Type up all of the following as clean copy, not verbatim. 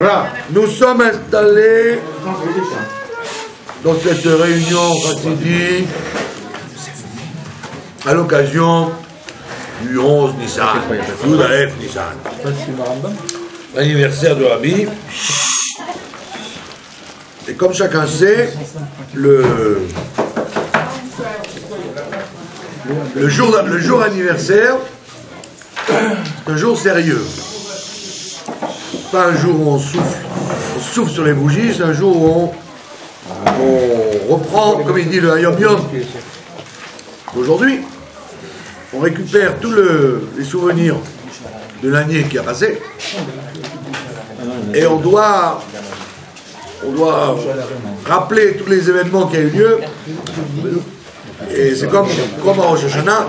Voilà, nous sommes installés dans cette réunion chassidique à l'occasion du 11 Nissan, Yud Nissan, l'anniversaire de Rabbi. Et comme chacun sait, le jour anniversaire, c'est un jour sérieux. Pas un jour où on souffle sur les bougies, c'est un jour où on reprend, comme il dit le Hayom Yom d'aujourd'hui, on récupère tous les souvenirs de l'année qui a passé, et on doit rappeler tous les événements qui ont eu lieu, et c'est comme en Rosh Hashanah,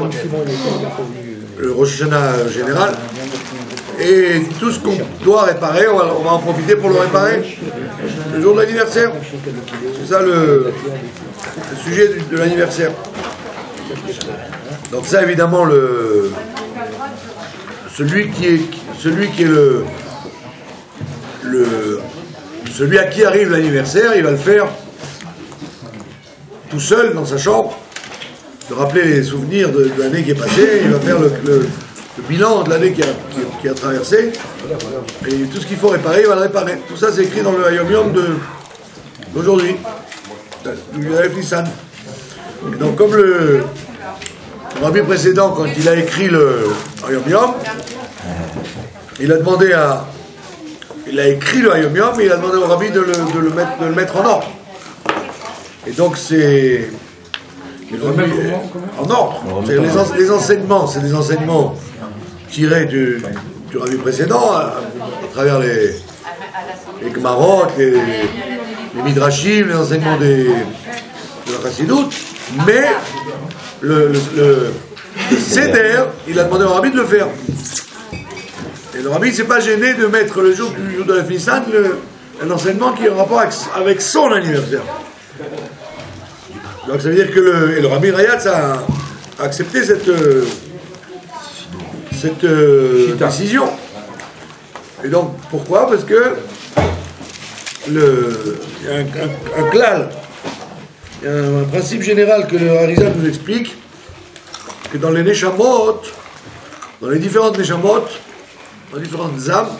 le Rosh Hashanah général, et tout ce qu'on doit réparer, on va en profiter pour le réparer le jour de l'anniversaire. C'est ça le sujet de l'anniversaire. Donc ça, évidemment, celui à qui arrive l'anniversaire, il va le faire tout seul dans sa chambre, de rappeler les souvenirs de l'année qui est passée. Il va faire le bilan de l'année qui a traversé, et tout ce qu'il faut réparer, il va le réparer. Tout ça, c'est écrit dans le Hayom Yom d'aujourd'hui, du Nissan. Et donc, comme le rabbi précédent, quand il a écrit le Hayom Yom, il a écrit le Hayom Yom, et il a demandé au rabbi de le mettre en ordre. Et donc, c'est en ordre. Les enseignements, c'est des enseignements tirés du rabbi précédent, à travers les Gemarot, les Midrashim, les enseignements de la Chassidoute, mais le Seder, il a demandé au rabbi de le faire. Et le rabbi ne s'est pas gêné de mettre le jour du de la Nissan un enseignement qui est en rapport avec son anniversaire. Donc ça veut dire que le rabbi Rayatz a accepté cette décision. Et donc, pourquoi? Parce que il y a un klal, il y a un principe général que le Harizal nous explique, que dans les neshamot, dans les différentes neshamot, dans les différentes âmes,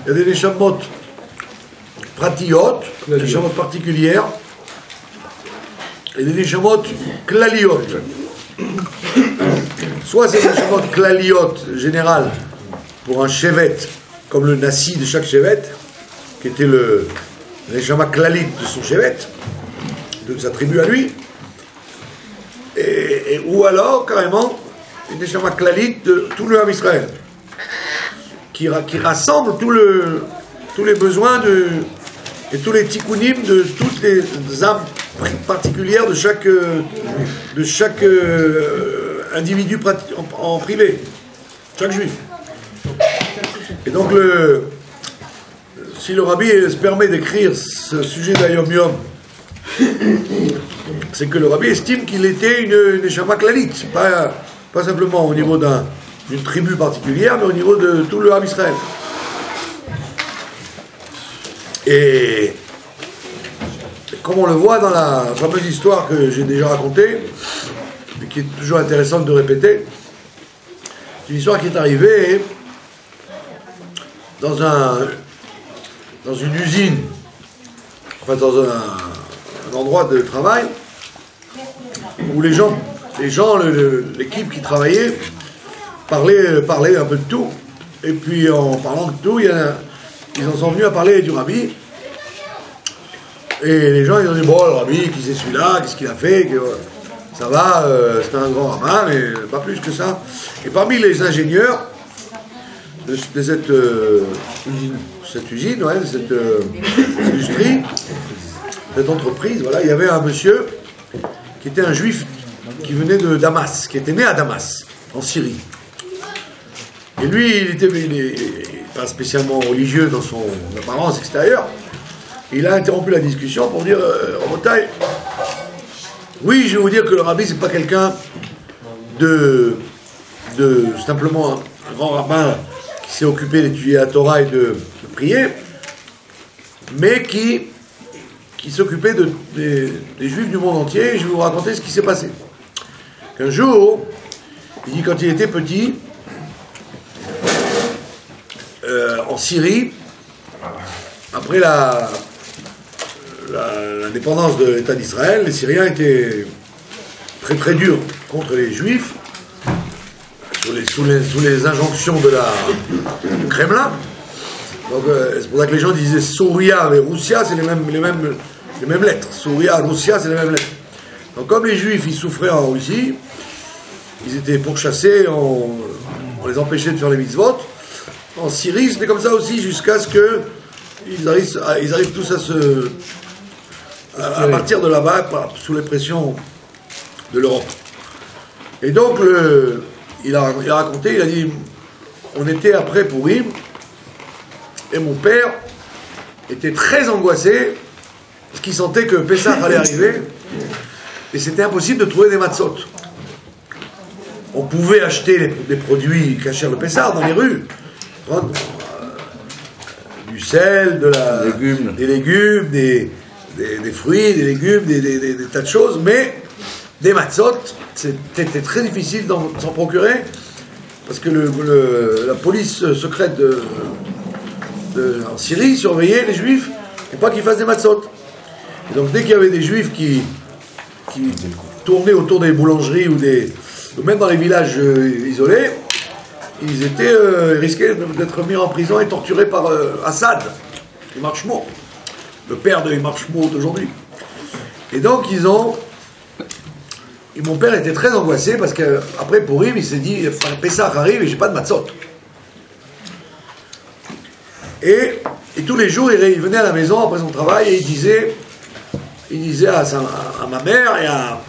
il y a des neshamot pratiyot, des neshamot particulières, et des neshamot klaliot. Soit c'est des neshamot klaliot général pour un shevet, comme le nasi de chaque shevet, qui était le neshama klalit de son shevet, de sa tribu à lui, ou alors carrément une neshama klalit de tout le Ham Israël, qui rassemble tous les besoins et tous les tikkunim de toutes les âmes particulière de chaque individu en privé, chaque juif. Et donc si le rabbi se permet d'écrire ce sujet d'Hayom Yom, c'est que le rabbi estime qu'il était une neshama klalit, pas simplement au niveau d'une tribu particulière, mais au niveau de tout le Ham Israël. Et comme on le voit dans la fameuse histoire que j'ai déjà racontée, et qui est toujours intéressante de répéter, c'est une histoire qui est arrivée dans une usine, enfin dans un endroit de travail, où l'équipe qui travaillait parlait un peu de tout, et puis en parlant de tout, ils en sont venus à parler du rabbi. Et les gens, ils ont dit, bon, le rabbi, qui c'est celui-là, qu'est-ce qu'il a fait, ça va, c'est un grand rabbin, mais pas plus que ça. Et parmi les ingénieurs de cette usine, ouais, de cette industrie, cette entreprise, voilà, il y avait un monsieur qui était un juif qui venait de Damas, qui était né à Damas, en Syrie. Et lui, il n'est pas spécialement religieux dans son apparence extérieure. Il a interrompu la discussion pour dire en Bretagne, oui, je vais vous dire que le rabbi, c'est pas quelqu'un de simplement un grand rabbin qui s'est occupé d'étudier la Torah et de prier, mais qui s'occupait des Juifs du monde entier. Et je vais vous raconter ce qui s'est passé. Un jour, il dit quand il était petit, en Syrie, après l'indépendance de l'État d'Israël, les Syriens étaient très très durs contre les Juifs, sous les injonctions du Kremlin. Donc c'est pour ça que les gens disaient Souria et Roussia, c'est les mêmes lettres. Souria, Roussia, c'est les mêmes lettres. Donc comme les Juifs, ils souffraient en Russie, ils étaient pourchassés, on les empêchait de faire les mitzvot. En Syrie, c'était comme ça aussi, jusqu'à ce qu'ils arrivent tous à partir de là-bas, sous les pressions de l'Europe. Et donc, il a raconté, il a dit, on était après Pourim, et mon père était très angoissé, parce qu'il sentait que Pessah allait arriver, et c'était impossible de trouver des matzot. On pouvait acheter des produits cachers de Pessah dans les rues, prendre du sel, des légumes, des fruits, des légumes, des tas de choses, mais des matzot, c'était très difficile d'en procurer, parce que la police secrète en Syrie surveillait les Juifs pour pas qu'ils fassent des matzot. Et donc dès qu'il y avait des Juifs qui tournaient autour des boulangeries ou même dans les villages isolés, ils risquaient d'être mis en prison et torturés par Assad, Ymar Shmo, le père de Ymar Shmo d'aujourd'hui. Et donc mon père était très angoissé parce qu'après Pourim, il s'est dit Pessah arrive et j'ai pas de matzot. Et tous les jours, il venait à la maison après son travail et il disait à ma mère et à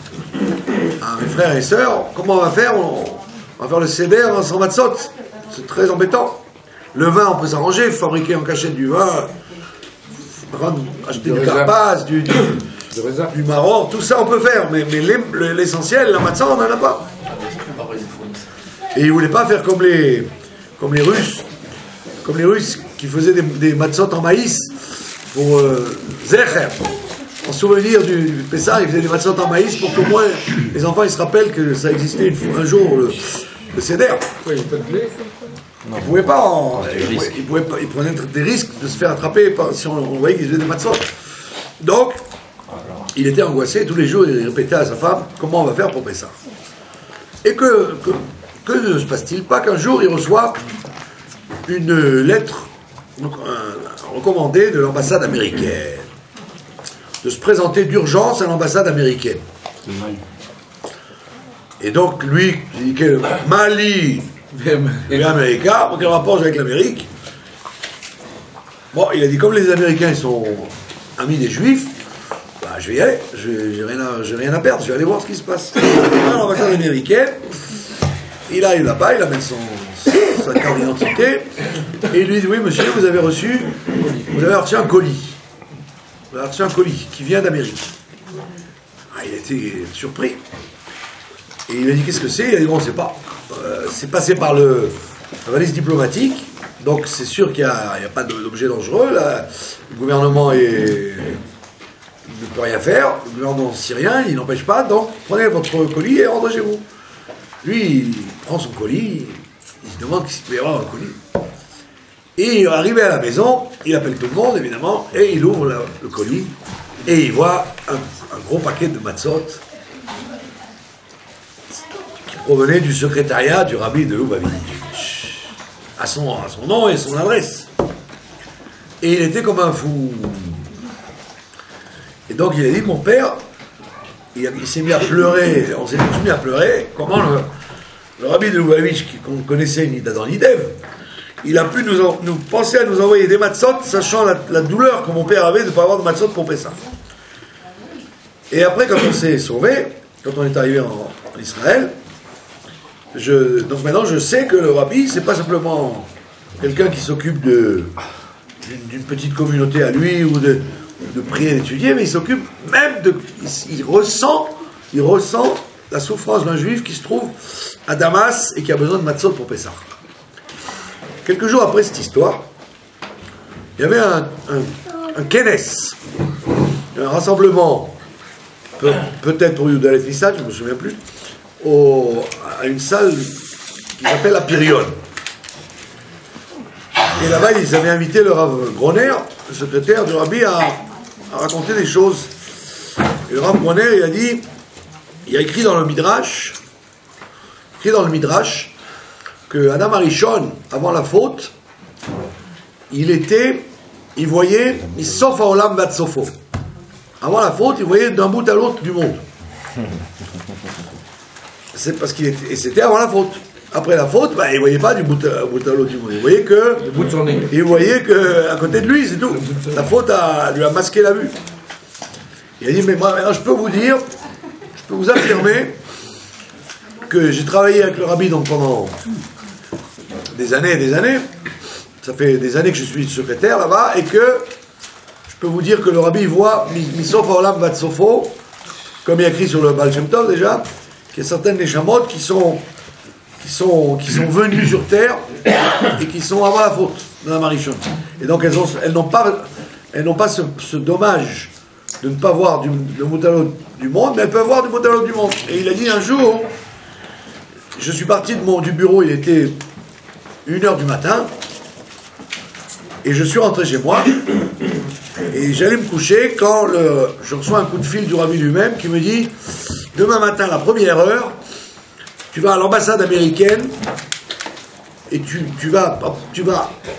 mes frères et sœurs, comment on va faire? On va faire le seder sans matzot. C'est très embêtant. Le vin, on peut s'arranger, fabriquer en cachette du vin, acheter du carpaz, du marron, tout ça on peut faire, mais l'essentiel, la matzah, on n'en a pas. Et ils ne voulaient pas faire comme les Russes qui faisaient des matzot en maïs pour Zecher. En souvenir du Pessah, ils faisaient des matzot en maïs pour qu'au moins les enfants ils se rappellent que ça existait un jour le Seder. Il n'y a pas de blé. On ne pouvait pas. Ils prenaient des risques de se faire attraper si on voyait qu'ils faisaient des matzot. Donc, il était angoissé. Tous les jours, il répétait à sa femme comment on va faire pour Pessah. Et que ne se passe-t-il pas qu'un jour il reçoit une lettre recommandée de l'ambassade américaine de se présenter d'urgence à l'ambassade américaine. Et donc lui, il dit que Mali et Américain, quel rapport avec l'Amérique? Bon, il a dit comme les Américains ils sont amis des Juifs, bah, je vais y aller, j'ai rien à perdre, je vais aller voir ce qui se passe. À l'ambassade américaine, il arrive là-bas, il amène sa carte d'identité et il lui dit oui monsieur, vous avez reçu un colis. Vous avez reçu un colis qui vient d'Amérique. Ah, il a été surpris. Et il lui a dit qu'est-ce que c'est? Il a dit bon, on ne sait pas. C'est passé par la valise diplomatique, donc c'est sûr qu'il n'y a pas d'objet dangereux. Là, le gouvernement ne peut rien faire. Le gouvernement syrien, il n'empêche pas. Donc prenez votre colis et rentrez chez vous. Lui, il prend son colis, il se demande qu'est-ce qu'il peut y avoir dans le colis. Et arrivé à la maison, il appelle tout le monde, évidemment, et il ouvre le colis, et il voit un gros paquet de matzot qui provenait du secrétariat du rabbi de Lubavitch, à son nom et son adresse. Et il était comme un fou. Et donc il a dit, mon père, il s'est mis à pleurer, on s'est tous mis à pleurer, comment le rabbi de Lubavitch, qu'on connaissait ni d'Adam ni d'Ève, il a pu nous penser à nous envoyer des matzot, sachant la douleur que mon père avait de ne pas avoir de matzot pour Pessah. Et après, quand on s'est sauvé, quand on est arrivé en Israël, donc maintenant je sais que le rabbi, c'est pas simplement quelqu'un qui s'occupe d'une petite communauté à lui, ou de prier et d'étudier, mais il s'occupe même il ressent la souffrance d'un juif qui se trouve à Damas et qui a besoin de matzot pour Pessah. Quelques jours après cette histoire, il y avait un un kenes, un rassemblement, peut-être pour Yudalef Nissan, je ne me souviens plus, à une salle qui s'appelle la Pirion. Et là-bas, ils avaient invité le Rav Groner, le secrétaire du Rabbi, à raconter des choses. Et le Rav Groner, il a écrit dans le Midrash, que Adam Arishon, avant la faute, il voyait, sauf à Olam Bat Sofo. Avant la faute, il voyait d'un bout à l'autre du monde. C'est parce c'était avant la faute. Après la faute, il ne voyait pas du bout à l'autre du monde. Il voyait que à côté de lui, c'est tout. La faute lui a masqué la vue. Il a dit, mais moi, maintenant, je peux vous affirmer que j'ai travaillé avec le Rabbi donc, pendant des années et des années. Ça fait des années que je suis secrétaire là-bas, et que je peux vous dire que le Rabbi voit Misof Haolam Vat Sofo, comme il y a écrit sur le Baal Shem Tov déjà, qu'il y a certaines neshamot qui sont venues sur terre et qui sont avant la faute de la Marichon. Et donc elles n'ont pas ce dommage de ne pas voir le moutalot du monde, mais elles peuvent voir du moutalot du monde. Et il a dit un jour, je suis parti du bureau, il était 1h du matin, et je suis rentré chez moi, et j'allais me coucher quand je reçois un coup de fil du Rabbi lui-même qui me dit, demain matin, à la première heure, tu vas à l'ambassade américaine et tu vas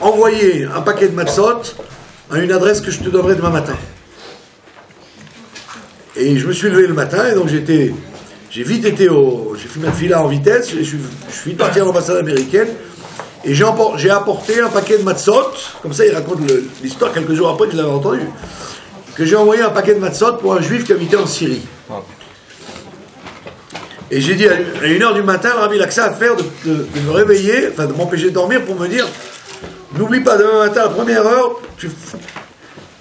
envoyer un paquet de matzot à une adresse que je te donnerai demain matin. Et je me suis levé le matin, et donc j'ai vite été j'ai fait ma fila en vitesse, je suis parti à l'ambassade américaine, et j'ai apporté un paquet de matzot, comme ça il raconte l'histoire quelques jours après que je l'avais entendu, que j'ai envoyé un paquet de matzot pour un juif qui habitait en Syrie. Et j'ai dit à 1h du matin, le Rabbi il a que ça à faire de me réveiller, enfin de m'empêcher de dormir pour me dire, n'oublie pas demain matin à la première heure,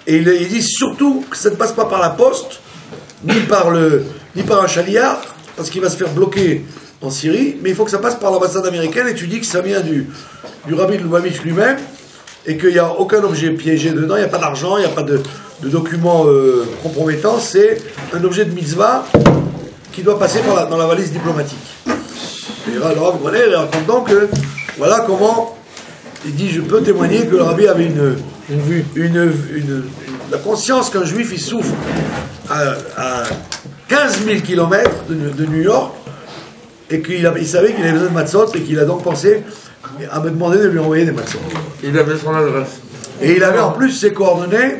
et il dit surtout que ça ne passe pas par la poste, ni par un chaliard, parce qu'il va se faire bloquer en Syrie, mais il faut que ça passe par l'ambassade américaine, et tu dis que ça vient du Rabbi de Lubavitch lui-même, et qu'il n'y a aucun objet piégé dedans, il n'y a pas d'argent, il n'y a pas de documents compromettants, c'est un objet de mitzvah qui doit passer dans la valise diplomatique. Et le Rav Groner raconte donc que voilà comment il dit, je peux témoigner que le Rabbi avait la conscience qu'un juif il souffre à 15 000 km de New York, et qu'il savait qu'il avait besoin de matzot, et qu'il a donc pensé à me demander de lui envoyer des matzot. Il avait son adresse. Et il avait en plus ses coordonnées,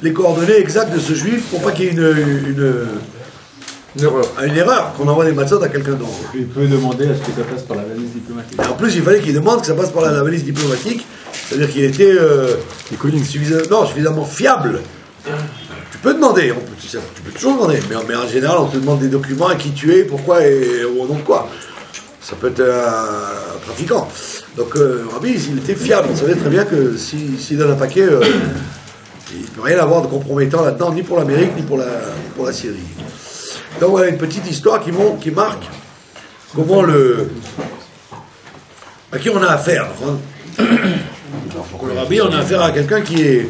les coordonnées exactes de ce juif, pour pas qu'il y ait une erreur, qu'on envoie des matzot à quelqu'un d'autre. Il peut demander à ce que ça passe par la valise diplomatique. Et en plus, il fallait qu'il demande que ça passe par la valise diplomatique, c'est-à-dire qu'il était suffisamment fiable. Tu peux demander, tu peux toujours demander, mais en général, on te demande des documents, à qui tu es, pourquoi et au nom de quoi. Ça peut être un trafiquant. Donc, Rabbi, il était fiable, il savait très bien que s'il donne un paquet, il ne peut rien avoir de compromettant là-dedans, ni pour l'Amérique, ni pour la Syrie. Donc voilà une petite histoire qui marque comment à qui on a affaire. Le Rabbi, on a affaire à quelqu'un qui est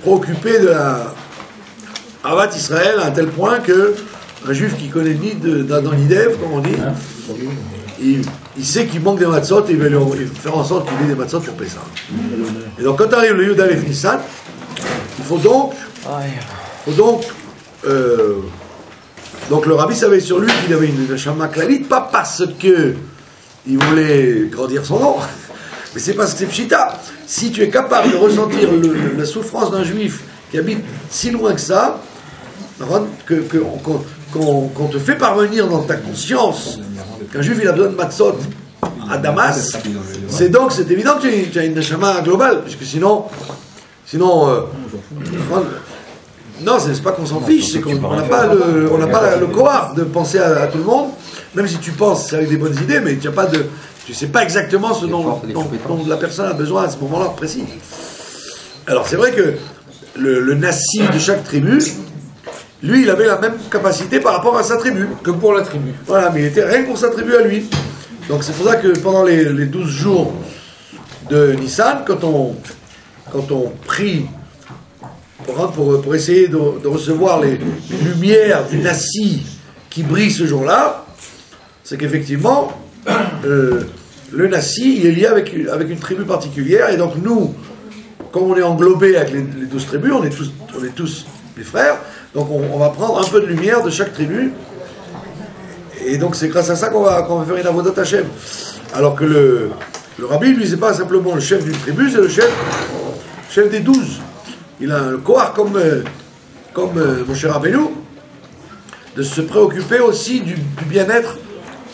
préoccupé de la Avat Israël à un tel point que un juif qui connaît ni dans l'IDEV, comme on dit, il sait qu'il manque des matzot et il va faire en sorte qu'il ait des matzot pour Pessah. Et donc quand arrive le Yudalef Nissan, il faut donc donc le Rabbi savait sur lui qu'il avait une neshama klalit, pas parce que il voulait grandir son nom, mais c'est parce que c'est pshita. Si tu es capable de ressentir la souffrance d'un juif qui habite si loin que ça, qu'on te fait parvenir dans ta conscience qu'un juif il a besoin de matzot à Damas, c'est évident que tu as une neshama globale, puisque sinon non, c'est pas qu'on s'en fiche, c'est qu'on n'a pas le courage de penser à tout le monde, même si tu penses avec des bonnes idées, mais tu sais pas exactement ce dont la personne a besoin à ce moment-là précis. Alors c'est vrai que le nassi de chaque tribu, lui, il avait la même capacité par rapport à sa tribu. Que pour la tribu. Voilà, mais il était rien que pour sa tribu à lui. Donc c'est pour ça que pendant les 12 jours de Nissan, quand quand on prie pour essayer de recevoir les lumières du Nassi qui brille ce jour-là, c'est qu'effectivement, le Nassi, il est lié avec une tribu particulière, et donc nous, comme on est englobés avec les 12 tribus, on est tous des frères, donc on va prendre un peu de lumière de chaque tribu, et donc c'est grâce à ça qu'on va faire une avodat Hashem. Alors que le rabbi, lui, c'est pas simplement le chef d'une tribu, c'est le chef des 12. Il a un koach comme mon cher Rabbeinu, de se préoccuper aussi du bien-être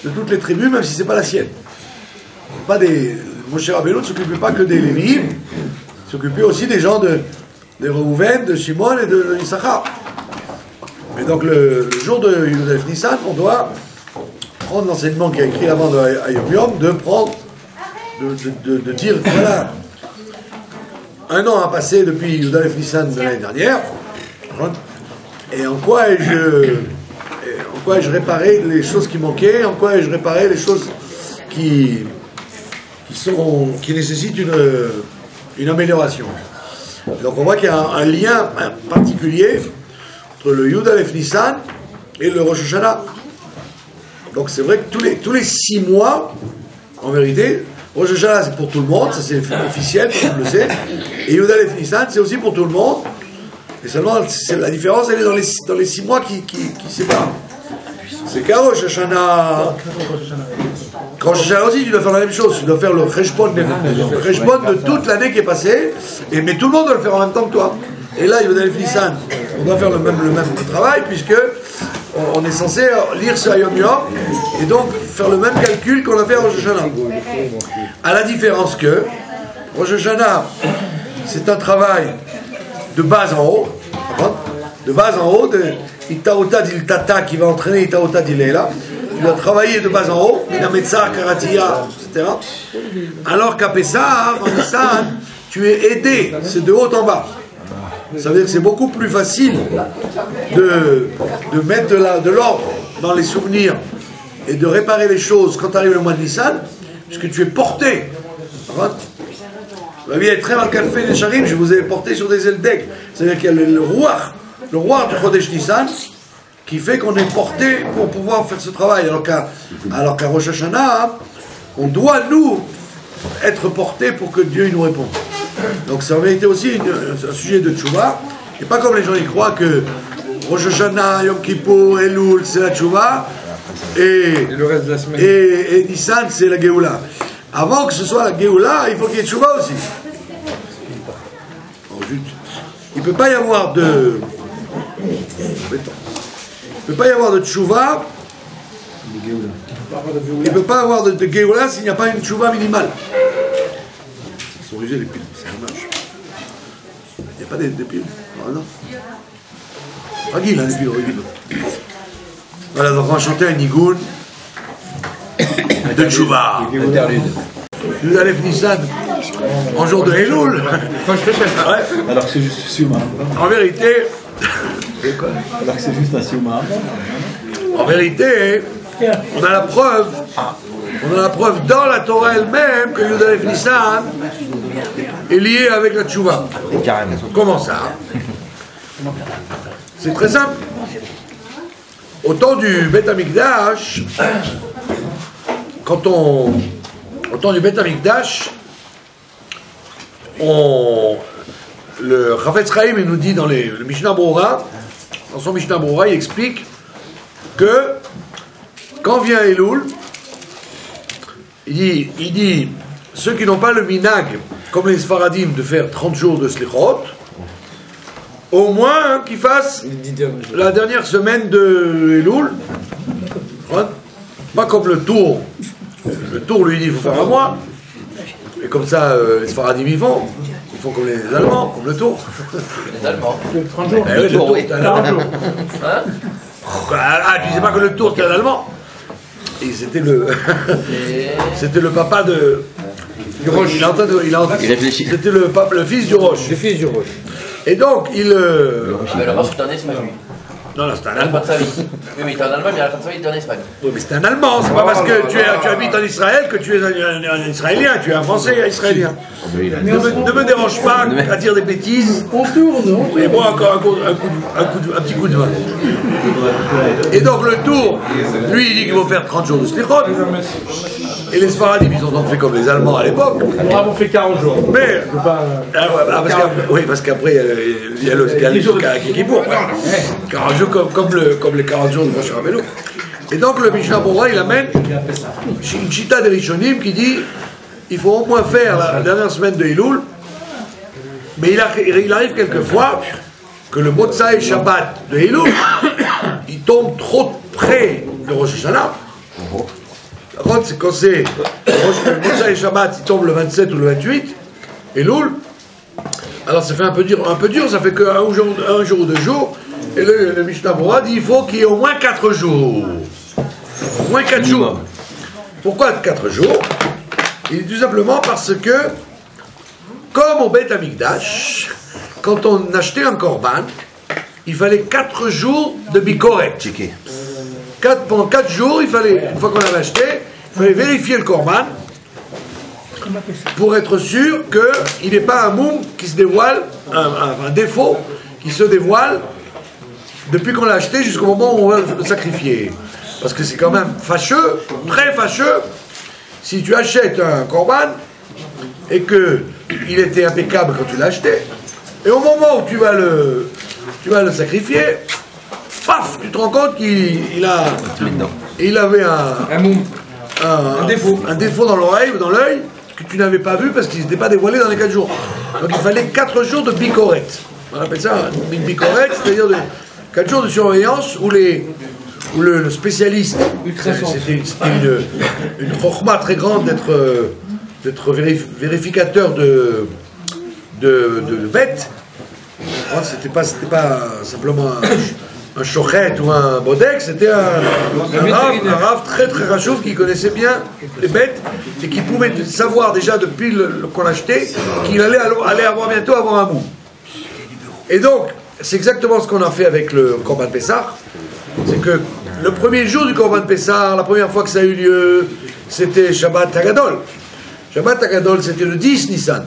de toutes les tribus, même si c'est pas la sienne. Mon cher Rabbeinu ne s'occupait pas que des Lévi'im, il s'occupait aussi des gens de Reuven, de Shimon et de Issachar. Et donc le jour de Yud Nissan, on doit prendre l'enseignement qui a écrit avant de Ayom Yom, de dire, voilà, un an a passé depuis Yud Nissan de l'année dernière, et en quoi ai-je réparé les choses qui manquaient, en quoi ai-je réparé les choses qui nécessitent une amélioration. Donc on voit qu'il y a un lien particulier entre le Yud Aleph Nissan et le Rosh Hashanah. Donc c'est vrai que tous les 6 mois, en vérité, Rosh Hashanah c'est pour tout le monde, ça c'est officiel, tout le monde le sait, et Yud Aleph Nissan c'est aussi pour tout le monde, et seulement la différence elle est dans les 6 mois qui séparent. C'est qu'à Rosh Hashanah, Rosh Hashanah aussi tu dois faire la même chose, tu dois faire le Cheshbon de toute l'année qui est passée, mais tout le monde doit le faire en même temps que toi. Et là, Yud Aleph Nissan, on doit faire le même travail, puisque on est censé lire ce Ayom Yom, et donc faire le même calcul qu'on a fait à Rosh Hashanah. À la différence que Rosh Hashanah, c'est un travail de bas en haut, de Itaota d'il Tata qui va entraîner Itaota d'il Leila. Il doit travailler de bas en haut, Minametsa, Karatia, etc. Alors qu'à Pessah, en Nissan, tu es aidé, c'est de haut en bas. Ça veut dire que c'est beaucoup plus facile de mettre de l'ordre dans les souvenirs et de réparer les choses quand arrive le mois de Nissan, puisque tu es porté. La vie est très mal calfée les charim, je vous ai porté sur des Eldek. C'est-à-dire qu'il y a le roi du Chodesh Nissan qui fait qu'on est porté pour pouvoir faire ce travail. Alors qu'à Rosh Hashanah, on doit nous être portés pour que Dieu nous réponde. Donc ça avait été aussi un sujet de tchouva, et pas comme les gens y croient que Rosh Hashanah, Yom Kippour, Elul c'est la tchouva, et le reste de la semaine. Et Nissan c'est la Géoula. Avant que ce soit la Géoula, il faut qu'il y ait tchouva aussi. Il ne peut pas y avoir de... Il ne peut pas y avoir de tchouva, il ne peut pas y avoir de Géoula s'il n'y a pas une tchouva minimale. Ils sont usés les piles, c'est dommage. Il n'y a pas des piles? Non. Ragil, les piles, ragil. Voilà, donc on va chanter un nigoun de tchouva. Yud Aleph Nissan, en jour de Elul. Ouais. Alors que c'est juste un Siouma. En vérité... Alors que c'est juste un Siouma. En vérité, on a la preuve dans la Torah elle-même que Yud Aleph Nissan est lié avec la tchouva. Carrément. Comment ça? C'est très simple. Au temps du Beth Amikdash, au temps du Beth Amikdash, le Chafetz Chaim il nous dit dans le Mishnah Brura, dans son Mishnah Brura, il explique que quand vient Elul, il dit ceux qui n'ont pas le minag, comme les Sfaradim, de faire 30 jours de Slichot, au moins qu'ils fassent la dernière semaine de Elul, pas comme le tour. Le tour lui dit il faut faire un mois, et comme ça les Sfaradim ils font comme les Allemands, comme le tour. Les Allemands. Le 30 jours. Le tour, c'est un Allemand. Hein? Tu sais pas que le tour c'était un Allemand. Et c'était le papa du Roche. C'était le fils du Roche. Le fils du Roche. Et donc Mais le Roche, c'est un espagnol. Non, c'est un À la fin Allemand. de sa vie. Oui, mais il était en Allemagne, mais à la fin de sa vie, il était en Espagne. Oui, mais c'est un Allemand, c'est pas parce que tu habites en Israël que tu es un Israélien, tu es un Français israélien. Ne me dérange pas à dire des bêtises. On tourne. Et moi, encore un petit coup de vin. Et donc, le tour, lui, il dit qu'il faut faire 30 jours de slichot. Et les Sfaradim, ils ont donc fait comme les Allemands à l'époque. Nous avons fait 40 jours. Mais. Parce qu'après, il y a les jours qui Kippour. 40 jours comme les 40 jours de Moshe Rabbeinu. Et donc, le Mishnah Berurah, il amène une chita des Rishonim qui dit il faut au moins faire la dernière semaine de Elul. Mais il arrive quelquefois que le Motzai Shabbat de Elul, il tombe trop près de Rosh Hashanah. C'est quand c'est le Motzai Shabbat, il tombe le 27 ou le 28, Elul. Alors ça fait un peu dur, ça fait qu'un jour ou 2 jours. Et le Mishnah Berurah dit il faut qu'il y ait au moins 4 jours. Au moins 4 jours. Pourquoi 4 jours? Il dit tout simplement parce que, comme au Beit Amikdash, quand on achetait un korban, il fallait 4 jours de bikoret. Pendant 4 jours, il fallait, une fois qu'on l'avait acheté, il fallait vérifier le korban pour être sûr qu'il n'est pas un moum qui se dévoile, un défaut qui se dévoile depuis qu'on l'a acheté jusqu'au moment où on va le sacrifier. Parce que c'est quand même fâcheux, très fâcheux, si tu achètes un korban et qu'il était impeccable quand tu l'as acheté, et au moment où tu vas le sacrifier, paf, tu te rends compte qu'il avait un défaut dans l'oreille ou dans l'œil que tu n'avais pas vu parce qu'il n'était pas dévoilé dans les 4 jours. Donc il fallait 4 jours de bikoret. On appelle ça une bikoret, c'est-à-dire 4 jours de surveillance où le spécialiste, c'était une chokhma très grande d'être vérificateur de bêtes. C'était pas simplement un chochet ou un bodek, c'était un rave très très rachouf qui connaissait bien les bêtes et qui pouvait savoir déjà depuis qu'on l'achetait qu'il allait bientôt avoir un mou. Et donc, c'est exactement ce qu'on a fait avec le Korban Pessah. C'est que le premier jour du Korban Pessah, la première fois que ça a eu lieu, c'était Shabbat Hagadol. Shabbat Hagadol, c'était le 10 Nissan.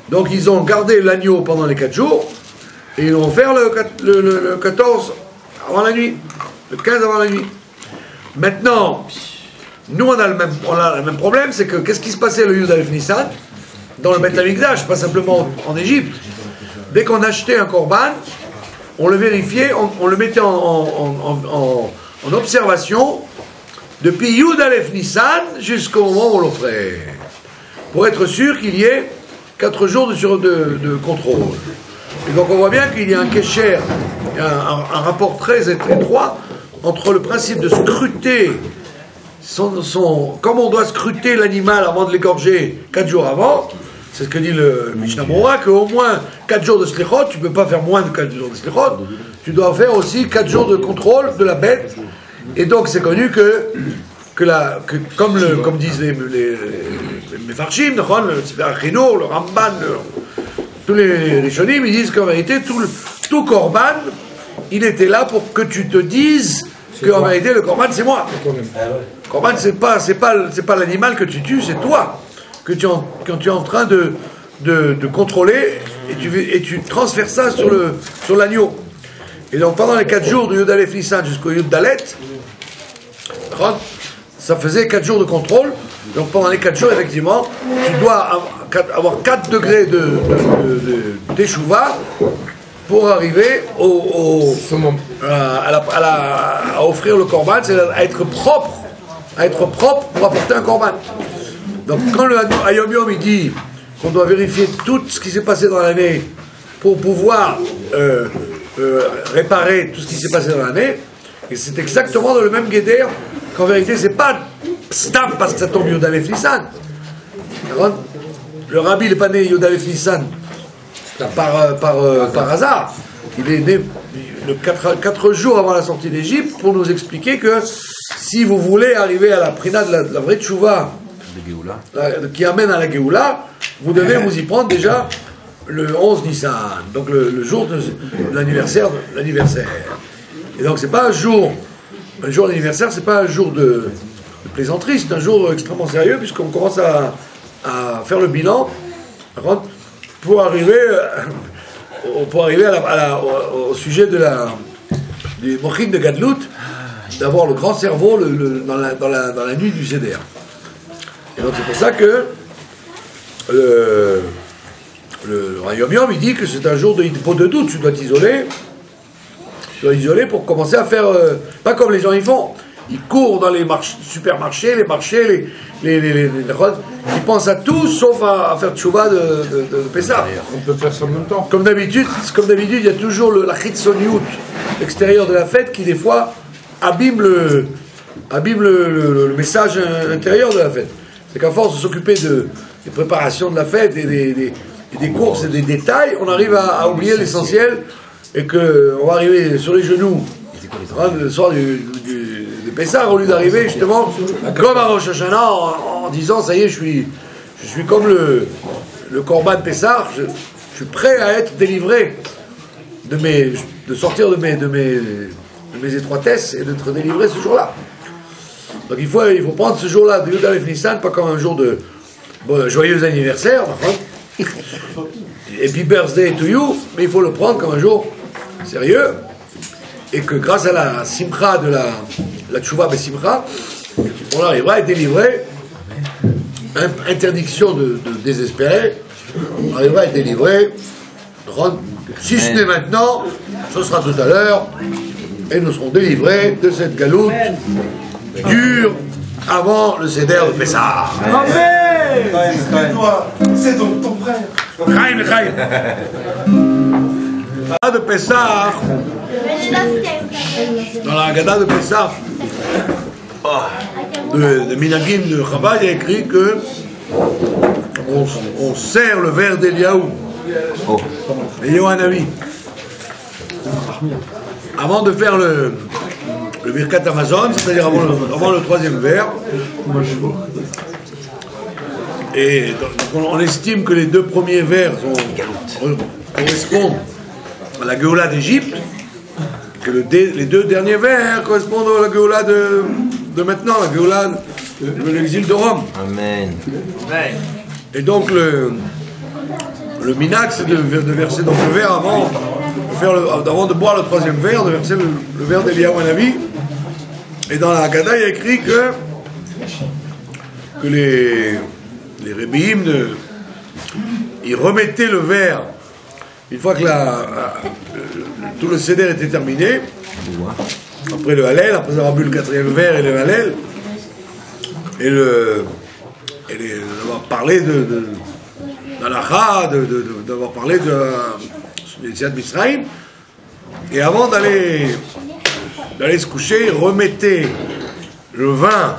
Donc ils ont gardé l'agneau pendant les 4 jours, et ils vont faire le 14 avant la nuit, le 15 avant la nuit. Maintenant, nous on a le même problème, c'est que qu'est-ce qui se passait le Yud Alef Nissan dans le Beit Hamikdash, pas simplement en Égypte. Dès qu'on achetait un korban, on le vérifiait, on le mettait en observation depuis Yud Alef Nissan jusqu'au moment où on l'offrait, pour être sûr qu'il y ait 4 jours de contrôle. Et donc on voit bien qu'il y a un kécher, un rapport très étroit entre le principe de scruter comme on doit scruter l'animal avant de l'égorger 4 jours avant. C'est ce que dit le Mishnah Berurah, qu'au moins 4 jours de slichot, tu ne peux pas faire moins de 4 jours de slichot, tu dois faire aussi 4 jours de contrôle de la bête. Et donc c'est connu que comme disent les Mefarshim, le Sefer HaChinour, le Ramban, tous les Rishonim, ils disent qu'en vérité, tout korban, il était là pour que tu te dises qu'en vérité, le korban, c'est moi. Le korban, c'est pas l'animal que tu tues, c'est toi. Quand tu es en train de contrôler et tu transfères ça sur l'agneau. Et donc pendant les 4 jours du Yud Alef Nissan jusqu'au Yud Dalet, ça faisait 4 jours de contrôle. Donc pendant les 4 jours, effectivement, tu dois avoir 4 degrés de teshuva pour arriver à offrir le korban, c'est-à-dire à être propre pour apporter un korban. Donc quand le Hayom Yom il dit qu'on doit vérifier tout ce qui s'est passé dans l'année pour pouvoir réparer tout ce qui s'est passé dans l'année, et c'est exactement dans le même guédère qu'en vérité c'est pas stam parce que ça tombe Yud Alef Nissan. Le rabbi n'est pas né Yud Alef Nissan par hasard. Il est né 4 jours avant la sortie d'Égypte pour nous expliquer que si vous voulez arriver à la prina de la vraie tchouva qui amène à la Géoula, vous devez vous y prendre déjà le 11 Nissan, donc le jour de l'anniversaire. Et donc c'est pas un jour d'anniversaire, c'est pas un jour de plaisanterie, c'est un jour extrêmement sérieux puisqu'on commence à faire le bilan pour arriver au sujet du Mochin de Gadlut, d'avoir le grand cerveau dans la nuit du Seder. Et donc c'est pour ça que le Yom Yom il dit que c'est un jour de doute, tu dois t'isoler. Tu dois isoler pour commencer à faire, pas comme les gens ils font. Ils courent dans les supermarchés, les marchés, ils pensent à tout sauf à faire tchouva de Pessah. On peut faire ça en même temps. Comme d'habitude, il y a toujours la chitzoniout, l'extérieur de la fête, qui des fois abîme le message intérieur de la fête. C'est qu'à force de s'occuper des préparations de la fête et des courses et des détails, on arrive à oublier l'essentiel et qu'on va arriver sur les genoux le soir du Pessah, au lieu d'arriver justement comme à Rosh Hashanah en disant ça y est, je suis comme le Korban Pessah, je suis prêt à être délivré de sortir de mes étroitesses et d'être délivré ce jour-là. Donc il faut prendre ce jour-là de Yud Aleph Nissan pas comme un jour de joyeux anniversaire, et puis birthday to you, mais il faut le prendre comme un jour sérieux, et que grâce à la simcha de la tchouva besimcha, on arrivera à être délivré. Interdiction de désespérer, on arrivera à être délivré. Si ce n'est maintenant, ce sera tout à l'heure, et nous serons délivrés de cette galoute dure avant le Seder de Pessah. C'est donc ton frère. Chaim. De Pessah, dans la Haggadah de Pessah, de Minagim de Chabad, il y a écrit que on sert le verre d'Eliaou, Eliaou Hanavi, avant de faire le Birkat Amazon, c'est-à-dire avant le troisième verre. Et donc on estime que les deux premiers vers correspondent à la Géoula d'Égypte, que les deux derniers vers correspondent à la Géoula de maintenant, la Géoula de l'exil de Rome. Amen. Et donc le minax, c'est de verser donc le verre avant de boire le troisième verre, de verser le verre d'Eliaou Hanavi. Et dans la Haggadah, il y a écrit que les Rébéim, ils remettaient le verre une fois que tout le Seder était terminé, après le Hallel, après avoir bu le quatrième verre et le Hallel, et d'avoir parlé d'Alacha, d'avoir parlé de l'Yetziat Mitzrayim, et avant d'aller se coucher, ils remettaient le vin,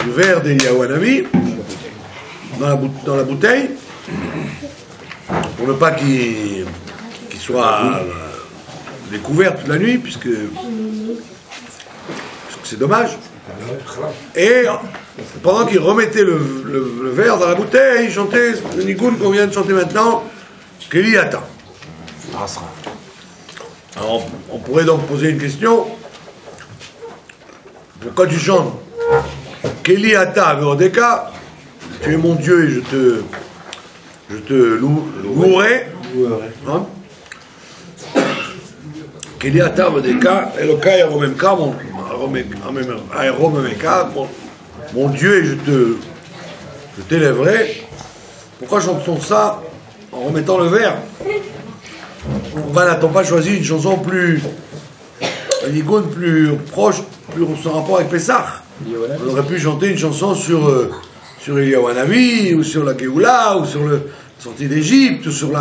le verre d'Eliaou Hanavi dans la bouteille, pour ne pas qu'il soit découvert toute la nuit, puisque c'est dommage. Et pendant qu'il remettait le verre dans la bouteille, il chantait le Nigoun qu'on vient de chanter maintenant, Keli Ata. Alors on pourrait donc poser une question. Pourquoi tu chantes Keli Ata Veodeka, tu es mon Dieu et je te louerai. Hein? Keli Ata Veodeka, Elokai Aromemka, mon Dieu et je t'élèverai. Pourquoi chante-t-on ça en remettant le verre? Pourquoi n'a-t-on pas choisi une chanson un nigoun plus proche, plus en rapport avec Pessah? On aurait pu chanter une chanson sur Eliaou Hanavi, ou sur la Géoula, ou sur la sortie d'Égypte, ou sur les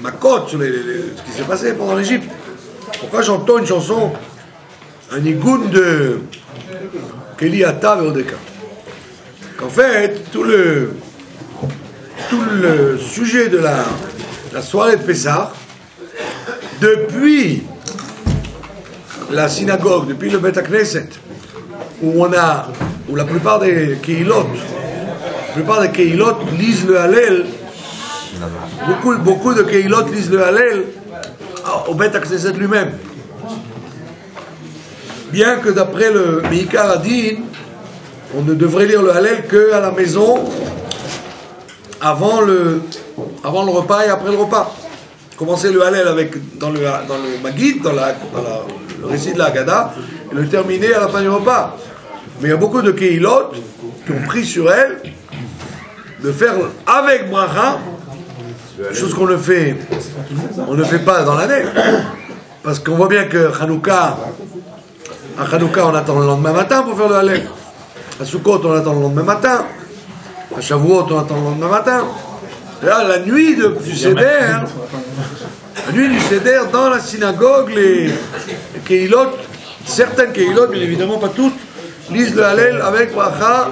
Makot, sur ce qui s'est passé pendant l'Égypte. Pourquoi chantons une chanson, un nigoun de Keli Ata Veodeka? Qu'en fait, tout le sujet de la soirée de Pessah, depuis la synagogue, depuis le Beth Knesset, où la plupart des Keilot lisent le Hallel, beaucoup de Keilot lisent le Hallel au Beth Knesset lui-même. Bien que d'après le Meikar Adin, on ne devrait lire le Hallel qu'à la maison, avant le repas et après le repas. Commencer le Hallel dans le Maggid, dans le récit de la Haggadah, et le terminer à la fin du repas. Mais il y a beaucoup de Kehilot qui ont pris sur elles de faire avec bracha, chose qu'on ne fait pas dans l'année. Parce qu'on voit bien que à Hanouka, on attend le lendemain matin pour faire le Hallel. À Sukkot, on attend le lendemain matin. À Shavuot, on attend le lendemain matin. Et là, la nuit du Seder, dans la synagogue, les Kehilot, certaines Kehilot, bien évidemment pas toutes, lisent le Hallel avec bracha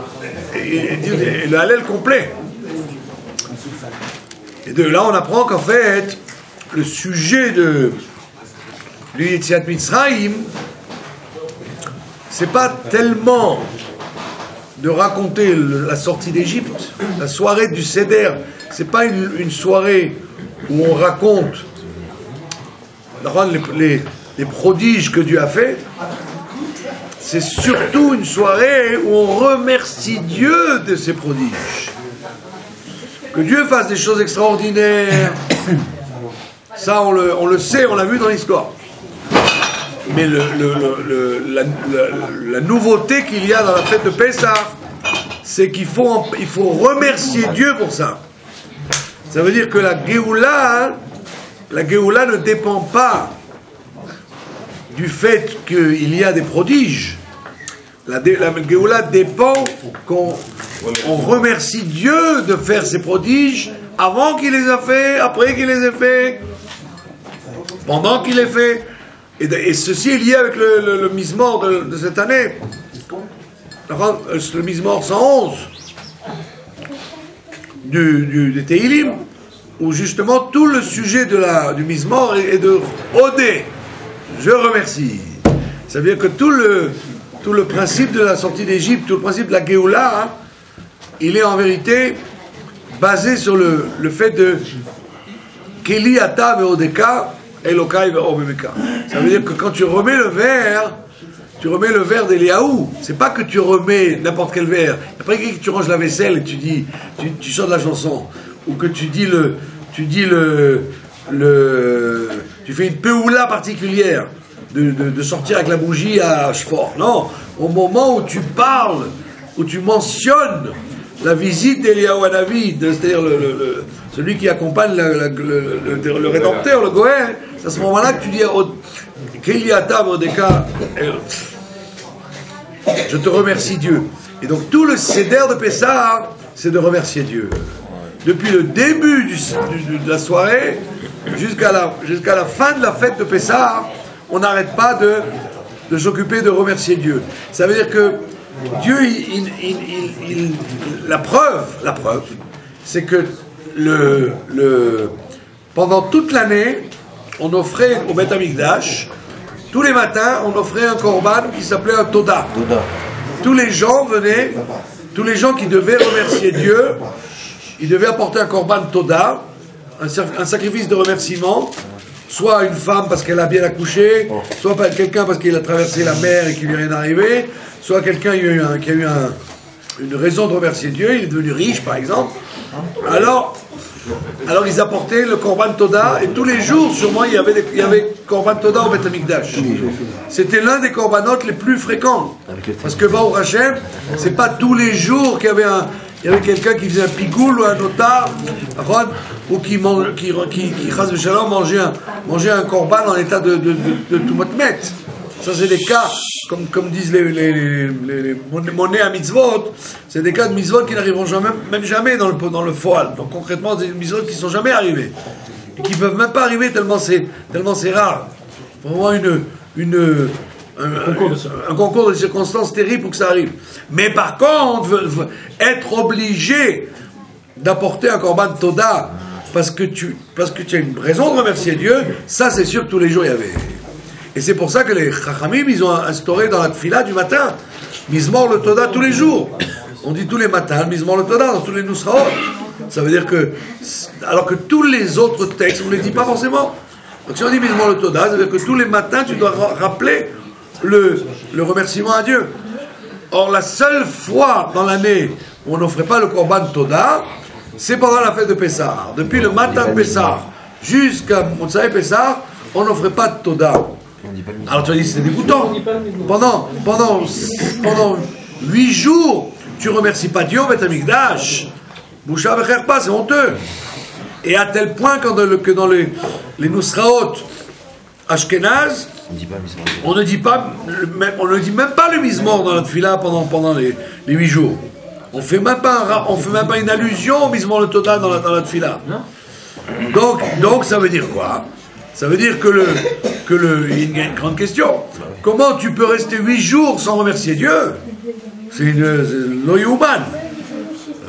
et le Hallel complet. Et de là, on apprend qu'en fait, le sujet de l'Yetziat Mitzrayim, c'est pas tellement de raconter la sortie d'Égypte, la soirée du Seder, c'est pas une soirée où on raconte les prodiges que Dieu a fait, c'est surtout une soirée où on remercie Dieu de ses prodiges. Que Dieu fasse des choses extraordinaires, ça on le sait, on l'a vu dans l'histoire. Mais la nouveauté qu'il y a dans la fête de Pessah, c'est qu'il faut remercier Dieu pour ça. Ça veut dire que la Géoula ne dépend pas du fait qu'il y a des prodiges. La Géoula dépend qu'on remercie Dieu de faire ces prodiges avant qu'il les a fait, après qu'il les ait fait, pendant qu'il les fait. Et ceci est lié avec le Mizmor de cette année. Le Mizmor 111 des Tehillim, où justement tout le sujet du Mizmor est de Odé. Je remercie. Ça veut dire que tout le principe de la sortie d'Égypte, tout le principe de la Géoula, il est en vérité basé sur le fait de Keli ata ve'odeka Elokai ve'obemeka. Ça veut dire que quand tu remets le verre d'Eliaou, c'est pas que tu remets n'importe quel verre. Après que tu ranges la vaisselle et tu chantes la chanson, ou que tu fais une peoula particulière de sortir avec la bougie à Shfor. Non, au moment où tu parles, où tu mentionnes la visite d'Eliaou Hanavi, c'est-à-dire celui qui accompagne le Rédempteur, le Goël, c'est à ce moment-là que tu dis je te remercie Dieu. Et donc tout le Seder de Pessah, c'est de remercier Dieu. Depuis le début de la soirée jusqu'à la fin de la fête de Pessah, on n'arrête pas de s'occuper de remercier Dieu. Ça veut dire que Dieu, la preuve, c'est que pendant toute l'année, on offrait au Beth Amikdash, tous les matins, on offrait un korban qui s'appelait un Toda. Tous les gens qui devaient remercier Dieu, ils devaient apporter un korban Toda, un sacrifice de remerciement, soit une femme parce qu'elle a bien accouché, soit quelqu'un parce qu'il a traversé la mer et qu'il lui est rien arrivé, soit quelqu'un qui a eu une raison de remercier Dieu, il est devenu riche par exemple. Alors ils apportaient le Korban Toda, et tous les jours sûrement il y avait Korban Toda au Beth Amikdash. C'était l'un des Korbanot les plus fréquents, parce que Baruch Hashem, c'est pas tous les jours qu'il y avait quelqu'un qui faisait un pigoul ou un otar, ou qui chas v'shalom mangeait un korban en état de tumotmet. Ça c'est des cas, comme disent les monnaies à mitzvot, c'est des cas de mitzvot qui n'arriveront même jamais dans le foal. Donc concrètement, des mitzvot qui ne sont jamais arrivés. Et qui ne peuvent même pas arriver tellement c'est rare. Vraiment un concours de circonstances terrible pour que ça arrive. Mais par contre, être obligé d'apporter un korban Toda parce que tu as une raison de remercier Dieu, ça c'est sûr que tous les jours il y avait. Et c'est pour ça que les Chachamim, ils ont instauré dans la tfila du matin, Mizmor le Toda tous les jours. On dit tous les matins, Mizmor le Toda dans tous les Nusraot. Ça veut dire que, alors que tous les autres textes, on ne les dit pas forcément. Donc si on dit Mizmor le Toda, ça veut dire que tous les matins, tu dois rappeler le remerciement à Dieu. Or, la seule fois dans l'année où on n'offrait pas le Korban Toda, c'est pendant la fête de Pessah. Depuis le matin de Pessah jusqu'à Motsai Pessah, on n'offrait pas de Toda. Alors tu vas dire, c'est dégoûtant. Pendant 8 jours, tu remercies pas Dieu, Beth Amikdash. Boucha Vecherpa, c'est honteux. Et à tel point que dans les Nusraot Ashkenaz, on ne dit même pas le Mizmor dans notre fila pendant les 8 jours. On fait même pas une allusion au Mizmor le Toda dans notre fila. Donc ça veut dire quoi? Ça veut dire il y a une grande question. Comment tu peux rester 8 jours sans remercier Dieu? C'est l'Oyouman.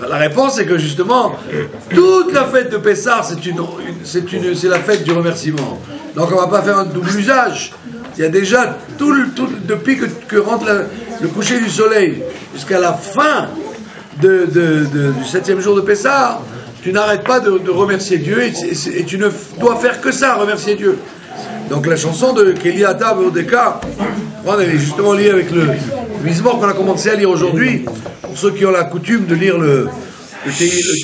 La réponse est que justement, toute la fête de Pessah, c'est la fête du remerciement. Donc on ne va pas faire un double usage. Il y a déjà depuis que rentre le coucher du soleil jusqu'à la fin du 7e jour de Pessah, tu n'arrêtes pas de remercier Dieu et tu ne dois faire que ça, remercier Dieu. Donc la chanson de Keliata Vodeka, elle est justement liée avec le Mizmor qu'on a commencé à lire aujourd'hui. Pour ceux qui ont la coutume de lire le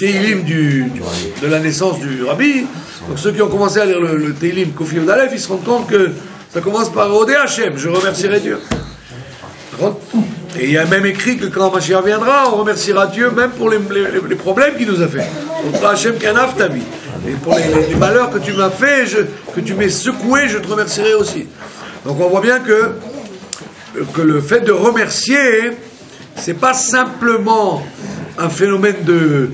Teilim de la naissance du Rabbi, donc ceux qui ont commencé à lire le Teilim Kofi Odalef, ils se rendent compte que ça commence par Odé Hachem, je remercierai Dieu. Et il y a même écrit que quand Mashiach viendra, on remerciera Dieu même pour les problèmes qu'il nous a fait. On fera Hachem Kanaf Tabi. Et pour les malheurs que tu m'as fait, que tu m'as secoué, je te remercierai aussi. Donc on voit bien que le fait de remercier, c'est pas simplement un phénomène de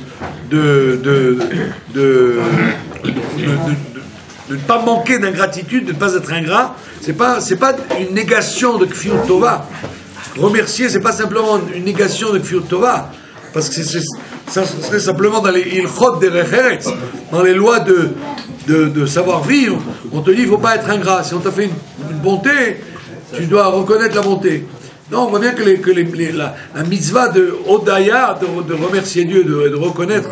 ne pas manquer d'ingratitude, de ne pas être ingrat. C'est pas une négation de Kfir Tova. Remercier, c'est pas simplement une négation de Kfir Tova, parce que ça serait simplement dans les Ilchot des Recheretz, dans les lois de savoir-vivre. On te dit, il ne faut pas être ingrat. Si on t'a fait une bonté, tu dois reconnaître la bonté. Non, on voit bien que la mitzvah de Odaya, de remercier Dieu, de reconnaître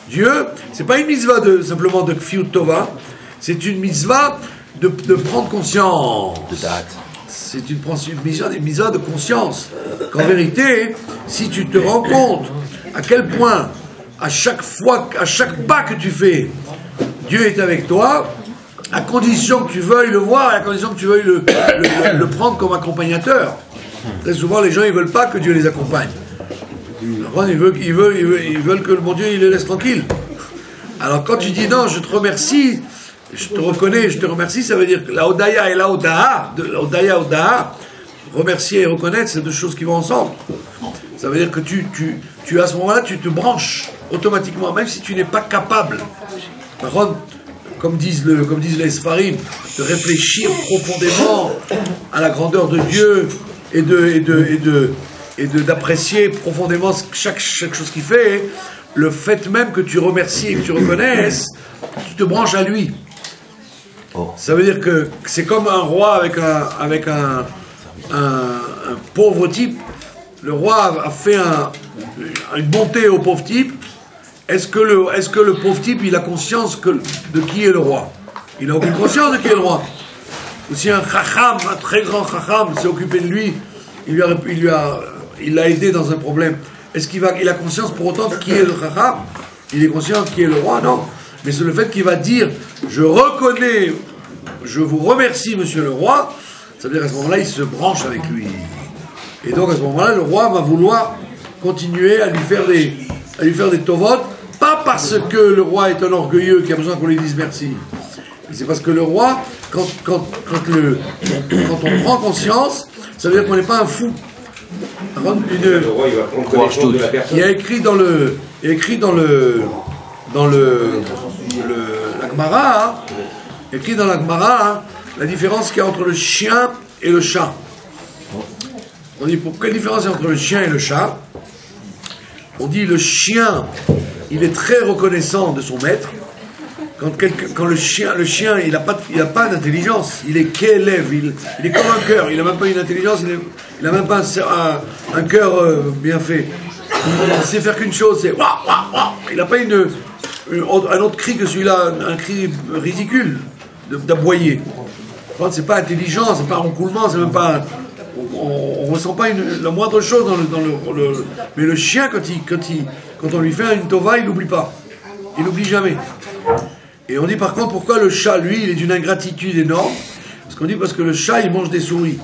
Dieu, c'est pas une mitzvah simplement de Kfir Tova, c'est une mitzvah de prendre conscience. C'est une mitzvah de conscience. Qu'en vérité, si tu te rends compte à quel point, à chaque pas que tu fais, Dieu est avec toi, à condition que tu veuilles le voir, à condition que tu veuilles le prendre comme accompagnateur. Très souvent, les gens, ils veulent pas que Dieu les accompagne. Ils veulent que le bon Dieu, il les laisse tranquilles. Alors, quand tu dis non, je te remercie, je te reconnais, je te remercie, ça veut dire que la Odaya et la Odaha, remercier et reconnaître, c'est deux choses qui vont ensemble. Ça veut dire que tu à ce moment-là, tu te branches automatiquement, même si tu n'es pas capable. Par contre, comme disent les Sfarim, de réfléchir profondément à la grandeur de Dieu et d'apprécier profondément chaque chose qu'il fait, le fait même que tu remercies et que tu reconnaisses, tu te branches à lui. Ça veut dire que c'est comme un roi avec un pauvre type. Le roi a fait une bonté au pauvre type. Est-ce que le pauvre type, il a conscience de qui est le roi? Il n'a aucune conscience de qui est le roi. Ou si un chacham, un très grand chacham, s'est occupé de lui, il l'a aidé dans un problème. Est-ce il a conscience pour autant de qui est le chacham? Il est conscient de qui est le roi? Non. Mais c'est le fait qu'il va dire, je reconnais, je vous remercie, monsieur le roi, ça veut dire qu'à ce moment-là, il se branche avec lui. Et donc à ce moment-là, le roi va vouloir continuer à lui faire des tovot, pas parce que le roi est un orgueilleux qui a besoin qu'on lui dise merci. C'est parce que le roi, quand on prend conscience, ça veut dire qu'on n'est pas un fou. Le roi, il va prendre connaissance de la personne. Il y a écrit dans la Gemara, écrit dans la Gemara, la différence qu'il y a entre le chien et le chat. On dit, pour quelle différence il y a entre le chien et le chat? On dit, le chien, il est très reconnaissant de son maître. Quand le chien, il n'a pas d'intelligence, il est qu'élève, il est comme un cœur, il n'a même pas une intelligence, il n'a même pas un cœur bien fait. Il sait faire qu'une chose, c'est wah, wah, wah. Il n'a pas un autre cri que celui-là, un cri ridicule d'aboyer. C'est pas intelligent, c'est pas un roucoulement, c'est même pas... On ressent pas la moindre chose dans le... Mais le chien, quand on lui fait une tova, il n'oublie pas. Il n'oublie jamais. Et on dit par contre pourquoi le chat, lui, il est d'une ingratitude énorme. Parce qu'on dit parce que le chat, il mange des souris.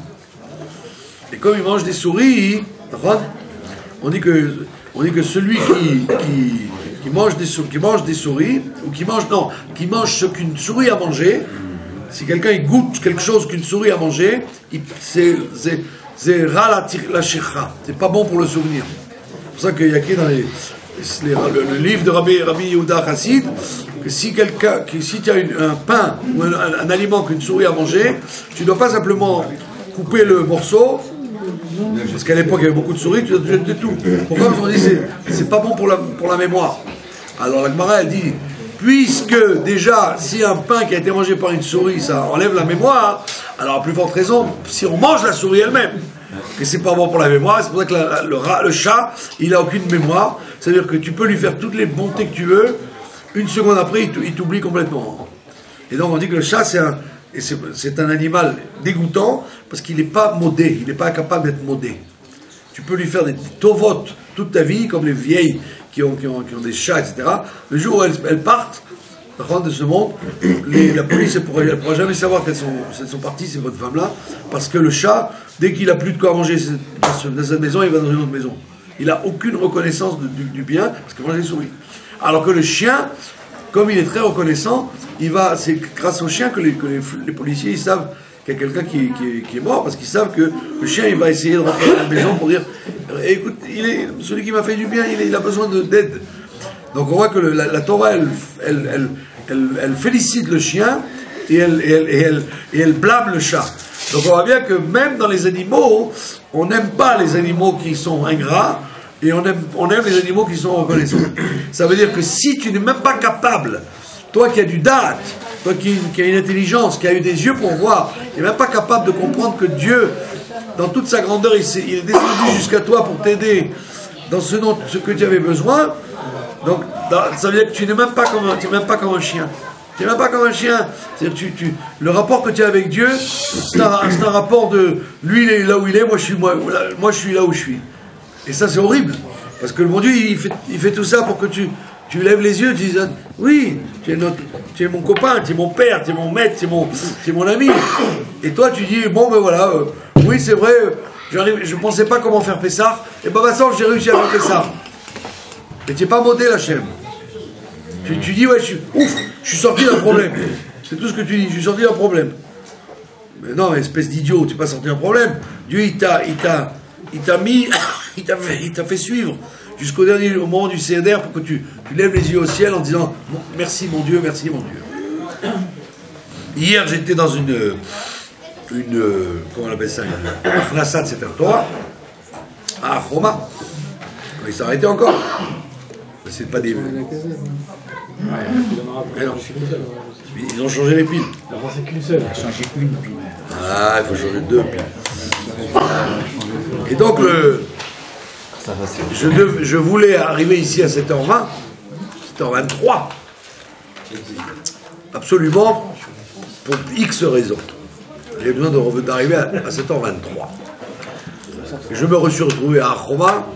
Et comme il mange des souris, on dit que celui qui mange des souris, ou qui mange ce qu'une souris a mangé, si quelqu'un il goûte quelque chose qu'une souris a mangé, c'est ras la shekha. C'est pas bon pour le souvenir. C'est pour ça qu'il y a écrit dans le livre de Rabbi Yehuda Chassid, que si tu as un pain ou un aliment qu'une souris a mangé, tu ne dois pas simplement couper le morceau, parce qu'à l'époque il y avait beaucoup de souris, tu dois jeter tout. Pourquoi? Parce qu'on dit c'est pas bon pour la mémoire. Alors la Gemara elle dit, puisque déjà si un pain qui a été mangé par une souris ça enlève la mémoire, alors à plus forte raison si on mange la souris elle-même, et c'est pas bon pour la mémoire. C'est pour ça que le chat il a aucune mémoire, c'est-à-dire que tu peux lui faire toutes les bontés que tu veux, une seconde après il t'oublie complètement. Et donc on dit que le chat c'est un animal dégoûtant parce qu'il n'est pas modé, il n'est pas capable d'être modé. Tu peux lui faire des tovotes toute ta vie, comme les vieilles qui ont des chats, etc. Le jour où elles partent de ce monde, la police ne pourra jamais savoir qu'elles sont parties, ces bonnes femmes-là, parce que le chat, dès qu'il n'a plus de quoi manger dans cette maison, il va dans une autre maison. Il n'a aucune reconnaissance du bien, parce qu'il mange des souris. Alors que le chien, comme il est très reconnaissant, c'est grâce au chien que les policiers ils savent qu'il y a quelqu'un qui est mort, parce qu'ils savent que le chien il va essayer de rentrer dans la maison pour dire écoute, celui qui m'a fait du bien, il a besoin d'aide. Donc on voit que la Torah elle félicite le chien et elle blâme le chat. Donc on voit bien que même dans les animaux, on n'aime pas les animaux qui sont ingrats, et on aime les animaux qui sont reconnaissants. Ça veut dire que si tu n'es même pas capable, toi qui as du date, toi qui as une intelligence, qui a eu des yeux pour voir, qui n'est même pas capable de comprendre que Dieu, dans toute sa grandeur, il est descendu jusqu'à toi pour t'aider dans ce que tu avais besoin. Donc ça veut dire que tu n'es même pas comme un chien. Tu n'es même pas comme un chien. C'est-à-dire le rapport que tu as avec Dieu, c'est un rapport de lui il est là où il est, moi je suis là où je suis. Et ça c'est horrible, parce que le bon Dieu il fait tout ça pour que tu lèves les yeux, tu dis oui, tu es mon copain, tu es mon père, tu es mon maître, tu es mon ami. Et toi tu dis bon ben voilà, oui c'est vrai, je ne pensais pas comment faire Pessah, et ben maintenant j'ai réussi à faire Pessah. Mais tu n'es pas modé la chaîne. Tu dis ouais je suis sorti d'un problème. C'est tout ce que tu dis, je suis sorti d'un problème. Mais non, espèce d'idiot, tu n'es pas sorti d'un problème. Dieu il t'a mis, il t'a fait suivre jusqu'au dernier moment du CDR pour que tu lèves les yeux au ciel en disant merci mon Dieu, merci mon Dieu. Hier j'étais dans une comment on appelle ça, une Akhnasat Sefer Torah à Roma. Ils s'arrêtaient encore. Mais c'est pas des... Ils ont changé les piles. C'est qu'une seule. Il a changé une pile. Ah, il faut changer 2 piles. Et donc, je voulais arriver ici à 7h20, 7h23. Absolument, pour X raisons. J'ai besoin d'arriver à 7h23. Et je me suis retrouvé à Roma.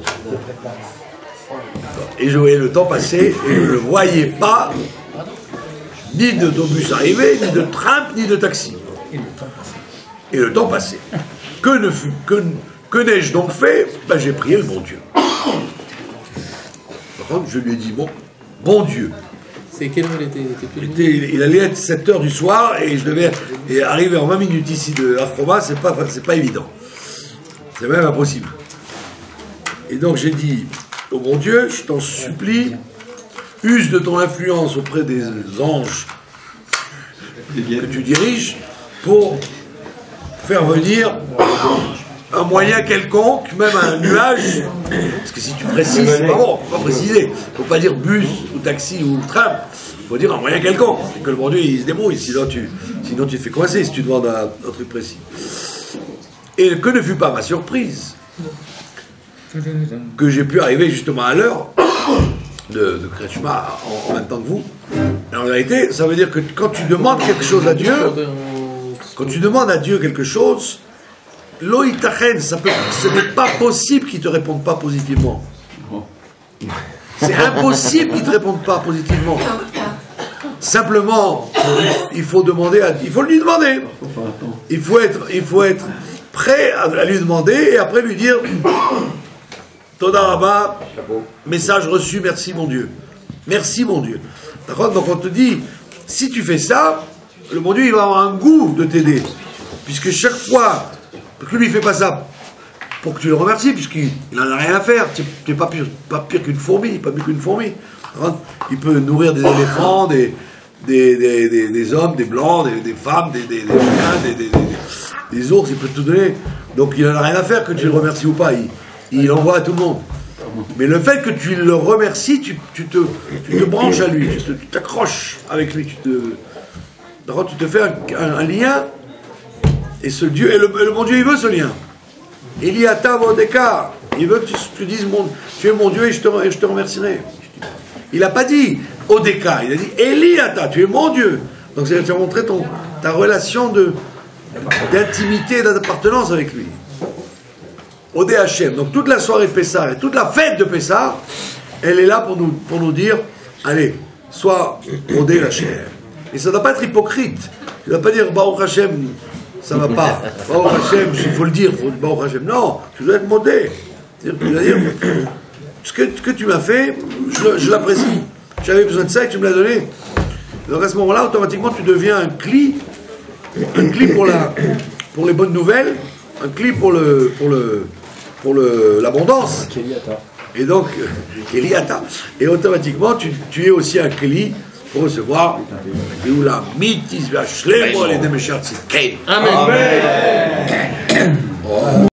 Et je voyais le temps passer et je ne voyais pas ni d'autobus arriver, ni de train, ni de taxi. Et le temps passait. Que n'ai-je donc fait? Ben, j'ai prié le bon Dieu. Par contre, je lui ai dit, bon Dieu. C'est quelle heure il était Il allait être 7h du soir et je devais arriver en 20 minutes ici de Afroma, c'est pas évident. C'est même impossible. Et donc j'ai dit, oh mon Dieu, je t'en supplie, use de ton influence auprès des anges que tu diriges pour faire venir un moyen quelconque, même un nuage, parce que si tu précises, c'est pas bon, faut pas préciser, faut pas dire bus ou taxi ou tram, faut dire un moyen quelconque, et que le bon Dieu il se débrouille, sinon tu te fais coincer si tu demandes un truc précis. Et que ne fut pas ma surprise que j'ai pu arriver justement à l'heure, de Kretschma en même temps que vous. Et en réalité, ça veut dire que quand tu demandes quelque chose à Dieu, quand tu demandes à Dieu quelque chose, lo itachen, ce n'est pas possible qu'il ne te réponde pas positivement. C'est impossible qu'il ne te réponde pas positivement. Simplement, il faut demander, il faut lui demander. Il faut être prêt à lui demander et après lui dire Toda Rabba, message reçu, merci mon Dieu. Merci mon Dieu. D'accord ? Donc on te dit, si tu fais ça, le bon Dieu il va avoir un goût de t'aider. Puisque chaque fois que lui il ne fait pas ça pour que tu le remercies, puisqu'il n'en a rien à faire, tu n'es pas pire qu'une fourmi, pas mieux qu'une fourmi. Il peut nourrir des éléphants, des hommes, des blancs, des femmes, des ours, il peut te donner. Donc il n'en a rien à faire que tu le remercies ou pas. Il envoie à tout le monde. Mais le fait que tu le remercies, tu te branches à lui, tu t'accroches avec lui, tu te fais un lien. Et ce Dieu, et le bon Dieu, il veut ce lien. Il y a ta vodeka. Il veut que tu dises tu es mon Dieu et je te remercierai. Il n'a pas dit Odeka, il a dit Eliata, tu es mon Dieu. Donc tu as montré ta relation d'intimité et d'appartenance avec lui. Odé Hachem. Donc toute la soirée de Pessah et toute la fête de Pessah, elle est là pour nous dire allez, sois Odé Hachem. Et ça ne doit pas être hypocrite. Tu ne dois pas dire Baruch Hachem, ça ne va pas. Baruch Hachem, il faut le dire, Baruch Hachem. Non, tu dois être modé. Tu dois dire ce que tu m'as fait, je l'apprécie. J'avais besoin de ça et tu me l'as donné. Donc à ce moment-là, automatiquement, tu deviens un cli pour les bonnes nouvelles, un cli pour l'abondance. Et donc, Eliata. Et automatiquement, tu es aussi un cli pour recevoir. Amen.